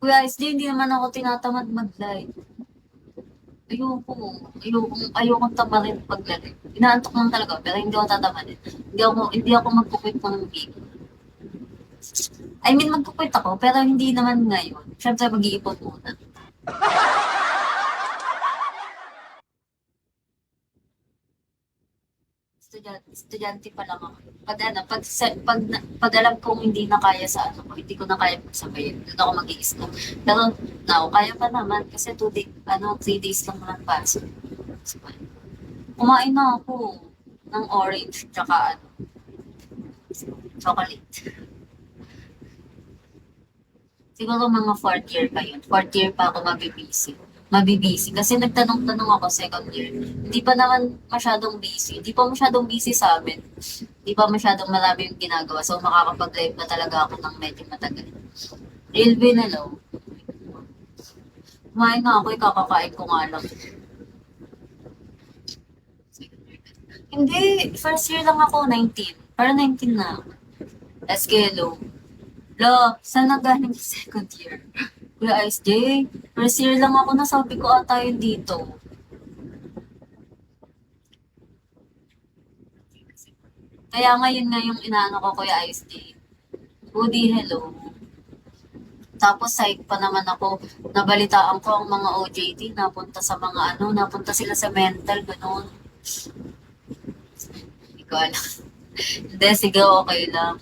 Kuya SD, hindi naman ako tinatamad mag-live. Ayoko. Ayokong tamarin pag-live. Inaantok lang talaga, pero hindi ako tatamarin. Hindi ako magkukwit ng game. I mean, magkukwit ako, pero hindi naman ngayon. Siyempre, mag-iipon muna. Estudyante pa lang ako. Pag alam kong hindi na kaya sa ano ko, hindi ko na kaya magsabayin, doon ako mag-i-stop. Pero now, kaya pa naman kasi 3 days lang naman pasok. So, kumain na ako ng orange tsaka chocolate. Siguro mga fourth year pa yun. Fourth year pa ako mabibisi. Kasi nagtanong-tanong ako second year. Hindi pa naman masyadong busy. Hindi pa masyadong busy sa amin. Hindi pa masyadong marami yung ginagawa. So makakapag-live na talaga ako ng medyo matagal. Real win, hello. Kumain na ako, ikakakain ko nga lang. Hindi, first year lang ako, 19. Para 19 na. Eskelo. Lo, saan na galing yung second year? Kuya Ice J, first year lang ako, nasabi ko ata yun dito. Kaya ngayon nga yung inaano ko, Kuya Ice J. Woody, hello. Tapos side pa naman ako, nabalitaan ko ang mga OJT, napunta sila sa mental, gano'n. Hindi ko alam. Hindi, sige, okay lang.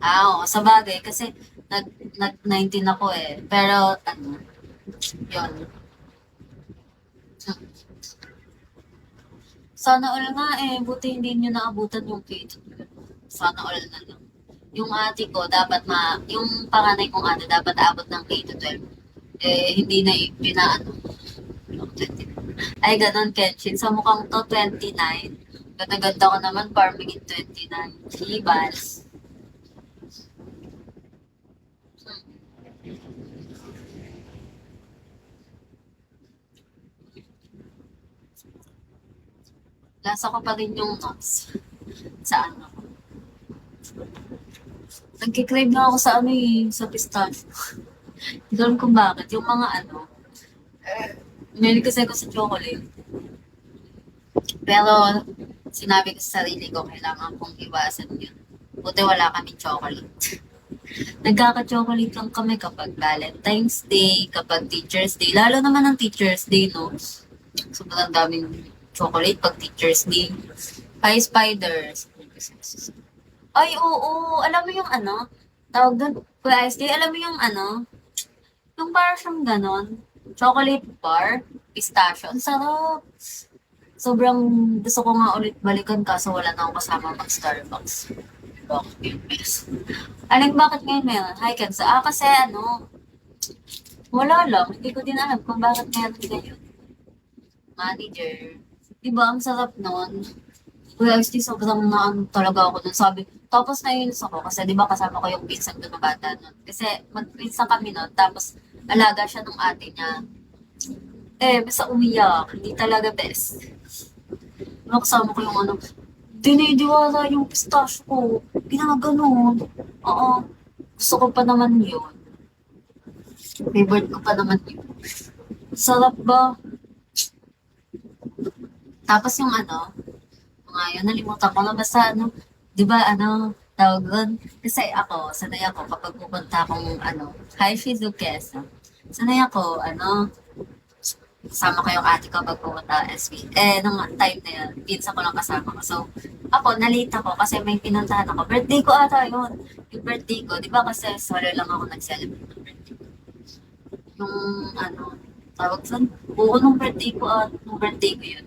Oo, sa bagay, kasi nag-19 ako eh. Pero, yun. Sana all nga eh, buti hindi nyo naabutan yung cage. Sana all na lang. Yung ate ko, yung panganay kong ate, dapat abot ng K-12. Eh, hindi na pinaano. Ay, ganun, Kenshin. Sa mukhang to, 29. Ganda-ganda ko naman, farming in 29. Shibas. Lasa ko pa rin yung nuts. Sa ano. Nagkikrave na ako sa ano eh, sa pistachio. Hindi ko alam kung bakit. Yung mga ano, mahilig kasi ako sa chocolate. Pero, sinabi ko sa sarili ko, kailangan kong iwasan yun. Buti wala kami chocolate. Nagkaka-chocolate lang kami kapag Valentine's Day, kapag Teacher's Day. Lalo naman ang Teacher's Day, no? Sobrang daming chocolate pag Teacher's Day. Hi, spiders. Ay, oo. Alam mo yung ano? Tawag doon, Kuya SD, alam mo yung ano? Yung parang siyang ganon. Chocolate bar. Pistachio. Ang sarap. Sobrang gusto ko nga ulit balikan kaso wala na akong kasama mag-Starbucks. Bakit yung best? Aling bakit ngayon meron? Hi, Kenzo. Kasi ano, wala lang. Hindi ko din alam kung bakit meron ngayon. Manager. Diba, ang sarap nun. Kuya XT, sobrang naan talaga ako dun. Sabi, tapos nainis ako kasi di ba kasama ko yung pinsan ko na bata nun. Kasi magpinsan kami nun, tapos alaga siya nung ate niya. Eh, basta umiyak. Hindi talaga best. Ano kasama ko yung ano, dinidiwala yung pistachio ko. Ginaganon. Oo. Gusto ko pa naman yun. Favorite ko pa naman yun. Sarap ba? Tapos yung ano, mga yun, nalimutan ko na basta ano, di ba ano, tawag doon? Kasi ako, sanay ako kapag pupunta akong ano, hi Shizu Quezon. Sanay ako, ano, kasama ko yung ate ko pag pumunta SB. Eh, nung time na yun, pinsan ko lang kasama ko. So, ako, nalita ko kasi may pinuntahan ako. Birthday ko ata yun. Yung birthday ko, di ba kasi solo lang ako nag-celebrate ng birthday ko. Yung, ano, tawag doon, buo nung birthday ko, nung birthday ko yun.